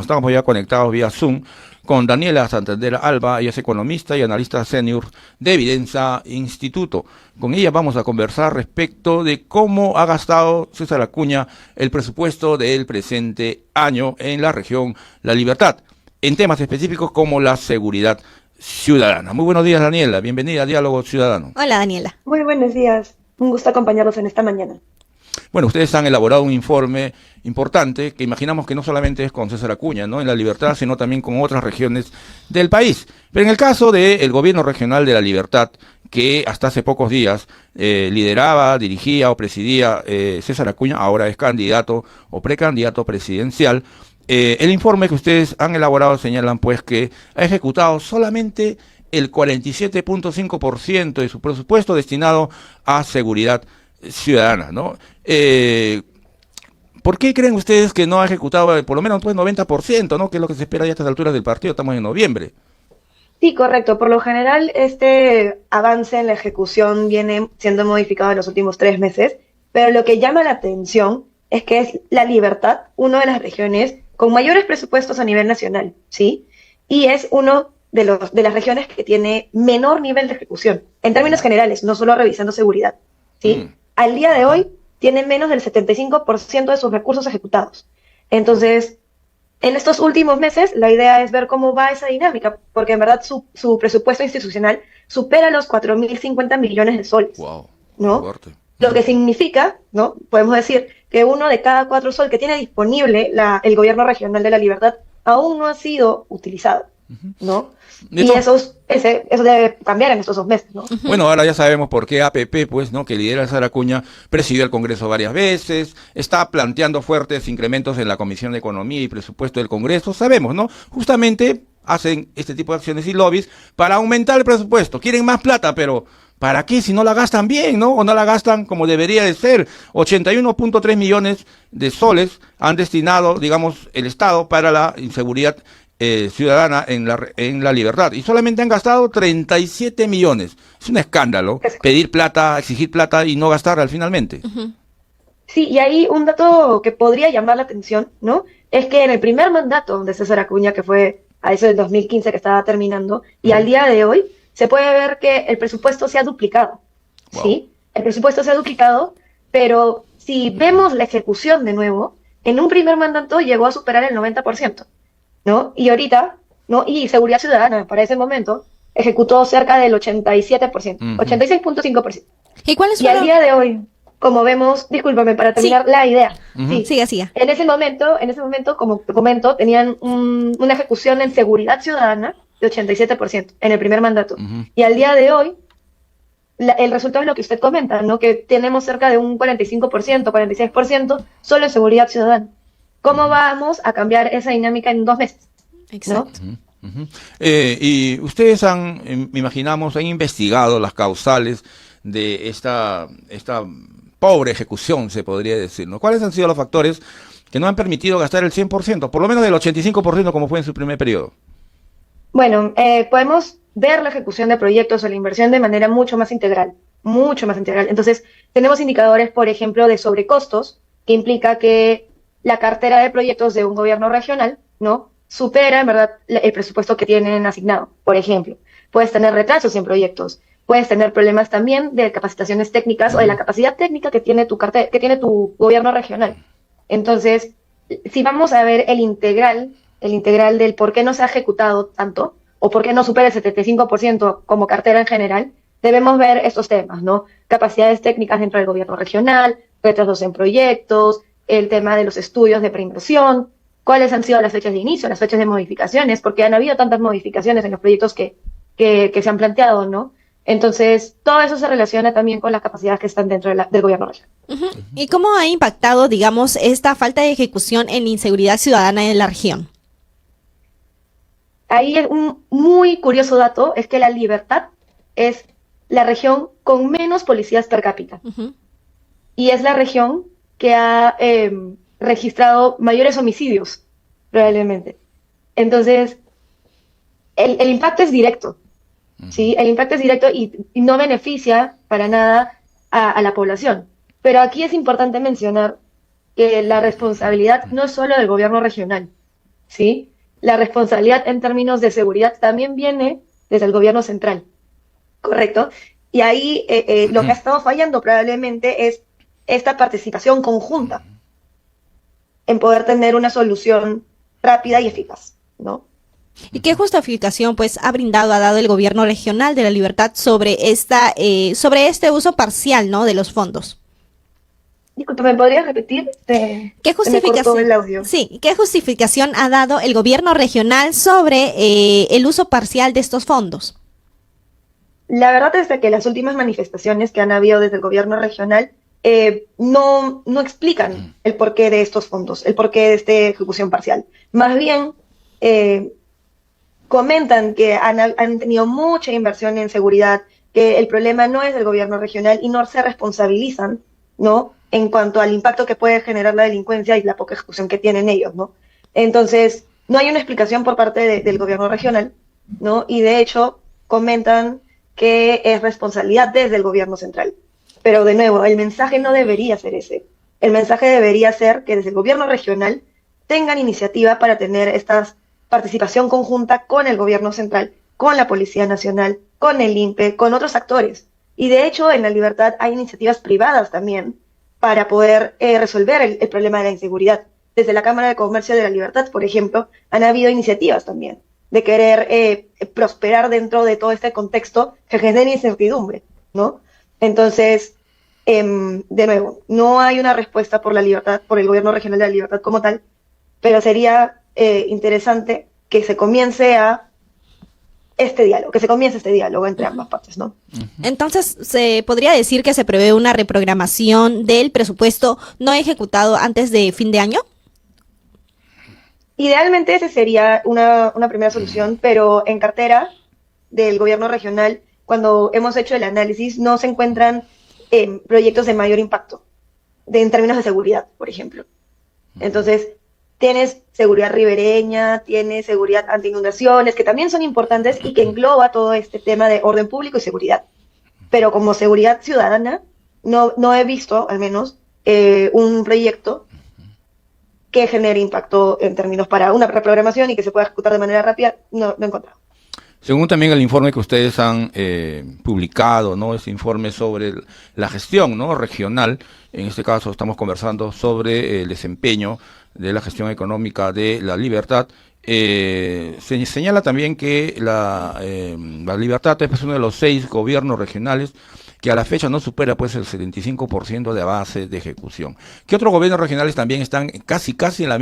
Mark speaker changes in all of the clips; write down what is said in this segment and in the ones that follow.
Speaker 1: Estamos ya conectados vía Zoom con Daniela Santander Alba. Ella es economista y analista senior de Evidenza Instituto. Con ella vamos a conversar respecto de cómo ha gastado César Acuña el presupuesto del presente año en la región La Libertad, en temas específicos como la seguridad ciudadana. Muy buenos días, Daniela. Bienvenida a Diálogo Ciudadano.
Speaker 2: Hola, Daniela.
Speaker 3: Muy buenos días. Un gusto acompañarlos en esta mañana.
Speaker 1: Bueno, ustedes han elaborado un informe importante que imaginamos que no solamente es con César Acuña, ¿no?, en La Libertad, sino también con otras regiones del país. Pero en el caso del gobierno regional de La Libertad, que hasta hace pocos días lideraba, dirigía o presidía César Acuña, ahora es candidato o precandidato presidencial, el informe que ustedes han elaborado señalan pues que ha ejecutado solamente el 47.5% de su presupuesto destinado a seguridad ciudadana, ¿no? ¿Por qué creen ustedes que no ha ejecutado por lo menos pues 90%, ¿no?, que es lo que se espera ya a estas alturas del partido? Estamos en noviembre.
Speaker 3: Sí, correcto. Por lo general, este avance en la ejecución viene siendo modificado en los últimos 3 meses, pero lo que llama la atención es que es La Libertad, una de las regiones con mayores presupuestos a nivel nacional, ¿sí? Y es uno de las regiones que tiene menor nivel de ejecución, en términos generales, no solo revisando seguridad, ¿sí? Al día de hoy tiene menos del 75% de sus recursos ejecutados. Entonces, en estos últimos meses, la idea es ver cómo va esa dinámica, porque en verdad su presupuesto institucional supera los 4.050 millones de soles,
Speaker 1: Wow,
Speaker 3: ¿no?
Speaker 1: fuerte.
Speaker 3: Lo que significa, ¿no?, podemos decir que 1 de cada 4 soles que tiene disponible el gobierno regional de La Libertad aún no ha sido utilizado, ¿no? Y eso debe cambiar en estos 2 meses, ¿no?
Speaker 1: Bueno, ahora ya sabemos por qué APP, pues, ¿no?, que lidera César Acuña, presidió el Congreso varias veces, está planteando fuertes incrementos en la Comisión de Economía y Presupuesto del Congreso. Sabemos, ¿no? Justamente hacen este tipo de acciones y lobbies para aumentar el presupuesto. Quieren más plata, pero ¿para qué si no la gastan bien, no? O no la gastan como debería de ser. 81.3 millones de soles han destinado, digamos, el Estado para la inseguridad ciudadana en la Libertad, y solamente han gastado 37 millones. Es un escándalo pedir plata, exigir plata y no gastarla finalmente.
Speaker 3: Sí, y ahí un dato que podría llamar la atención, ¿no?, es que en el primer mandato de César Acuña, que fue a eso del 2015 que estaba terminando, y al día de hoy, se puede ver que el presupuesto se ha duplicado, ¿sí? El presupuesto se ha duplicado, pero si vemos la ejecución de nuevo, en un primer mandato llegó a superar el 90%, ¿no? Y ahorita, ¿no?, y Seguridad Ciudadana, para ese momento, ejecutó cerca del 87%, 86.5%.
Speaker 2: ¿Y cuáles
Speaker 3: Y al
Speaker 2: fueron?
Speaker 3: día de hoy, como vemos, discúlpame para terminar la idea, sí,
Speaker 2: Siga.
Speaker 3: en ese momento, como te comento, tenían una ejecución en seguridad ciudadana de 87% en el primer mandato. Y al día de hoy, el resultado es lo que usted comenta, ¿no?, que tenemos cerca de un 45%, 46% solo en seguridad ciudadana. ¿Cómo vamos a cambiar esa dinámica en 2 meses?
Speaker 2: Exacto.
Speaker 3: ¿No?
Speaker 1: Y ustedes me imaginamos, han investigado las causales de esta pobre ejecución, se podría decir, ¿no? ¿Cuáles han sido los factores que no han permitido gastar el 100%, por lo menos del 85% como fue en su primer periodo?
Speaker 3: Bueno, podemos ver la ejecución de proyectos o la inversión de manera mucho más integral, mucho más integral. Entonces, tenemos indicadores, por ejemplo, de sobrecostos, que implica que la cartera de proyectos de un gobierno regional, ¿no?, supera, en verdad, el presupuesto que tienen asignado. Por ejemplo, puedes tener retrasos en proyectos, puedes tener problemas también de capacitaciones técnicas o de la capacidad técnica que tiene que tiene tu gobierno regional. Entonces, si vamos a ver el integral del por qué no se ha ejecutado tanto, o por qué no supera el 75% como cartera en general, debemos ver estos temas, ¿no? Capacidades técnicas dentro del gobierno regional, retrasos en proyectos, el tema de los estudios de preinversión, cuáles han sido las fechas de inicio, las fechas de modificaciones, porque han habido tantas modificaciones en los proyectos que se han planteado, ¿no? Entonces, todo eso se relaciona también con las capacidades que están dentro del gobierno regional.
Speaker 2: ¿Y cómo ha impactado, digamos, esta falta de ejecución en la inseguridad ciudadana en la región?
Speaker 3: Ahí un muy curioso dato es que La Libertad es la región con menos policías per cápita. Y es la región que ha registrado mayores homicidios, probablemente. Entonces, el impacto es directo, ¿sí? El impacto es directo y no beneficia para nada a la población. Pero aquí es importante mencionar que la responsabilidad no es solo del gobierno regional, ¿sí? La responsabilidad en términos de seguridad también viene desde el gobierno central, ¿correcto? Y ahí lo que ha estado fallando probablemente es esta participación conjunta en poder tener una solución rápida y eficaz, ¿no?
Speaker 2: ¿Y qué justificación pues ha dado el gobierno regional de La Libertad sobre sobre este uso parcial, ¿no?, de los fondos?
Speaker 3: Disculpa, ¿me podrías repetir?
Speaker 2: ¿Qué
Speaker 3: Se me cortó el
Speaker 2: justificación?
Speaker 3: audio.
Speaker 2: Sí, ¿qué justificación ha dado el gobierno regional sobre el uso parcial de estos fondos?
Speaker 3: La verdad es de que las últimas manifestaciones que han habido desde el gobierno regional no explican el porqué de estos fondos, el porqué de esta ejecución parcial. Más bien, comentan que han tenido mucha inversión en seguridad, que el problema no es del gobierno regional y no se responsabilizan, ¿no?, en cuanto al impacto que puede generar la delincuencia y la poca ejecución que tienen ellos, ¿no? Entonces, no hay una explicación por parte del gobierno regional, ¿no? Y de hecho, comentan que es responsabilidad desde el gobierno central. Pero de nuevo, el mensaje no debería ser ese. El mensaje debería ser que desde el gobierno regional tengan iniciativa para tener esta participación conjunta con el gobierno central, con la Policía Nacional, con el INPE, con otros actores. Y de hecho, en La Libertad hay iniciativas privadas también para poder resolver el problema de la inseguridad. Desde la Cámara de Comercio de La Libertad, por ejemplo, han habido iniciativas también de querer prosperar dentro de todo este contexto que genera incertidumbre, ¿no? Entonces, de nuevo, no hay una respuesta por La Libertad, por el gobierno regional de La Libertad como tal, pero sería interesante que se comience este diálogo entre ambas partes, ¿no?
Speaker 2: Entonces, ¿se podría decir que se prevé una reprogramación del presupuesto no ejecutado antes de fin de año?
Speaker 3: Idealmente esa sería una primera solución, pero en cartera del gobierno regional, cuando hemos hecho el análisis, no se encuentran proyectos de mayor impacto, en términos de seguridad, por ejemplo. Entonces, tienes seguridad ribereña, tienes seguridad anti inundaciones, que también son importantes y que engloba todo este tema de orden público y seguridad. Pero como seguridad ciudadana, no he visto, al menos, un proyecto que genere impacto en términos para una reprogramación y que se pueda ejecutar de manera rápida, no he encontrado.
Speaker 1: Según también el informe que ustedes han publicado, ¿no?, ese informe sobre la gestión, ¿no?, regional, en este caso estamos conversando sobre el desempeño de la gestión económica de La Libertad. Se señala también que La Libertad es uno de los 6 gobiernos regionales que a la fecha no supera pues el 75% de avance de ejecución. ¿Qué otros gobiernos regionales también están casi en la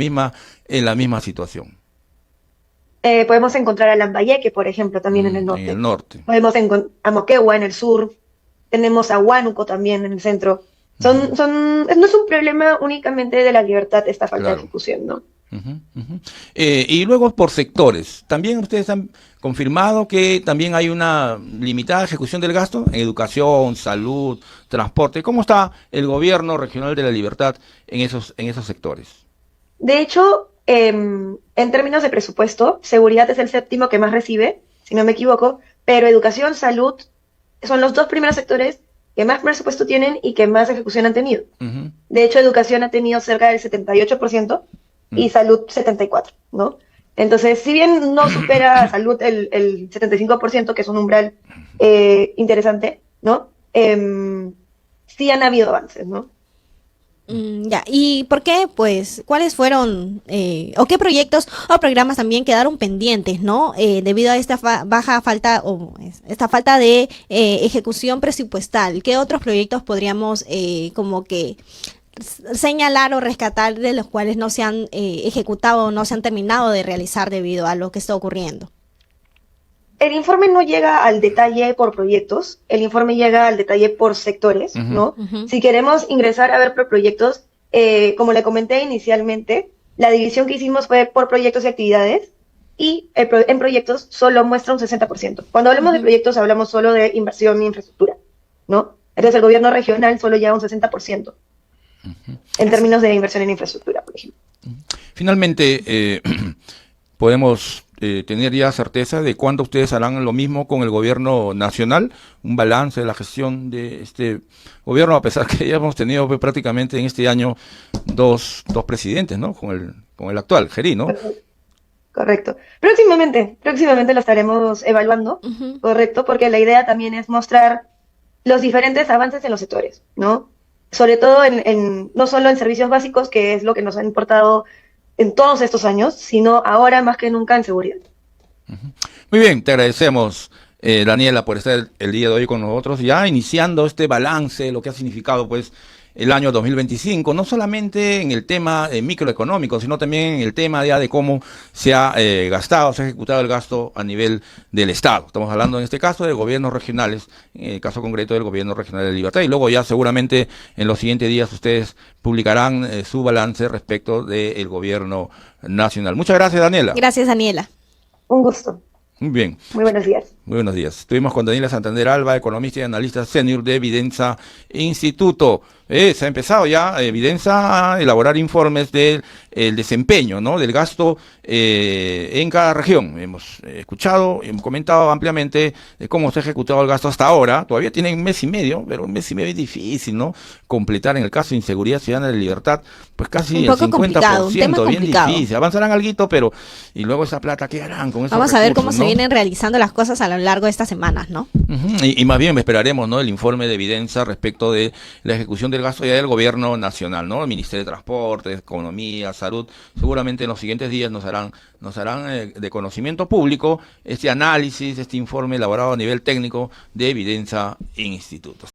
Speaker 1: misma situación?
Speaker 3: Podemos encontrar a Lambayeque, por ejemplo, también en el norte.
Speaker 1: En el norte.
Speaker 3: Podemos encontrar a Moquegua en el sur. Tenemos a Huánuco también en el centro. No es un problema únicamente de La Libertad esta falta de ejecución, ¿no?
Speaker 1: Y luego por sectores, también ustedes han confirmado que también hay una limitada ejecución del gasto en educación, salud, transporte. ¿Cómo está el gobierno regional de La Libertad en esos sectores?
Speaker 3: De hecho, en términos de presupuesto, seguridad es el séptimo que más recibe, si no me equivoco, pero educación, salud son los 2 primeros sectores que más presupuesto tienen y que más ejecución han tenido. De hecho, educación ha tenido cerca del 78%, y salud 74%, ¿no? Entonces, si bien no supera salud el 75%, que es un umbral interesante, ¿no? Sí han habido avances, ¿no?
Speaker 2: Ya, ¿y por qué, pues, cuáles fueron, o qué proyectos o programas también quedaron pendientes, ¿no? Debido a esta baja falta, o esta falta de ejecución presupuestal. ¿Qué otros proyectos podríamos como que señalar o rescatar de los cuales no se han ejecutado o no se han terminado de realizar debido a lo que está ocurriendo?
Speaker 3: El informe no llega al detalle por proyectos, el informe llega al detalle por sectores, ¿no? Si queremos ingresar a ver por proyectos, como le comenté inicialmente, la división que hicimos fue por proyectos y actividades, y en proyectos solo muestra un 60%. Cuando hablamos de proyectos hablamos solo de inversión y infraestructura, ¿no? Entonces el gobierno regional solo lleva un 60%. En términos de inversión en infraestructura, por ejemplo.
Speaker 1: Finalmente, podemos tener ya certeza de cuándo ustedes harán lo mismo con el gobierno nacional, un balance de la gestión de este gobierno, a pesar que ya hemos tenido prácticamente en este año dos presidentes, ¿no? Con el actual, Gerí, ¿no?
Speaker 3: correcto. Próximamente lo estaremos evaluando,
Speaker 2: Ujú.
Speaker 3: correcto, porque la idea también es mostrar los diferentes avances en los sectores, ¿no? Sobre todo no solo en servicios básicos, que es lo que nos ha importado en todos estos años, sino ahora más que nunca en seguridad.
Speaker 1: Muy bien, te agradecemos, Daniela, por estar el día de hoy con nosotros, ya iniciando este balance, lo que ha significado, pues, el año 2025, no solamente en el tema microeconómico, sino también en el tema ya de cómo se ha gastado, se ha ejecutado el gasto a nivel del Estado. Estamos hablando en este caso de gobiernos regionales, en el caso concreto del gobierno regional de Libertad, y luego ya seguramente en los siguientes días ustedes publicarán su balance respecto del gobierno nacional. Muchas gracias, Daniela.
Speaker 2: Gracias, Daniela.
Speaker 3: Un gusto.
Speaker 1: Muy bien.
Speaker 3: Muy buenos días.
Speaker 1: Muy buenos días. Estuvimos con Daniela Santander Alba, economista y analista senior de Vidensa Instituto. Se ha empezado ya Vidensa a elaborar informes del desempeño, ¿no?, del gasto en cada región. Hemos escuchado, hemos comentado ampliamente de cómo se ha ejecutado el gasto hasta ahora. Todavía tienen un mes y medio, pero un mes y medio es difícil, ¿no? Completar en el caso de inseguridad ciudadana de libertad, pues casi
Speaker 2: Un
Speaker 1: el
Speaker 2: poco complicado, un
Speaker 1: 50%,
Speaker 2: tema
Speaker 1: bien
Speaker 2: complicado.
Speaker 1: difícil. Avanzarán alguito, pero y luego esa plata, ¿qué harán con esos
Speaker 2: Vamos a ver cómo
Speaker 1: recursos,
Speaker 2: se
Speaker 1: no?
Speaker 2: vienen realizando las cosas a lo largo de estas semanas, ¿no?
Speaker 1: Ujú. Y más bien esperaremos, ¿no?, el informe de evidencia respecto de la ejecución del gasto ya del gobierno nacional, ¿no? El Ministerio de Transporte, Economía, Salud, seguramente en los siguientes días nos harán de conocimiento público este análisis, este informe elaborado a nivel técnico de Evidenza Instituto.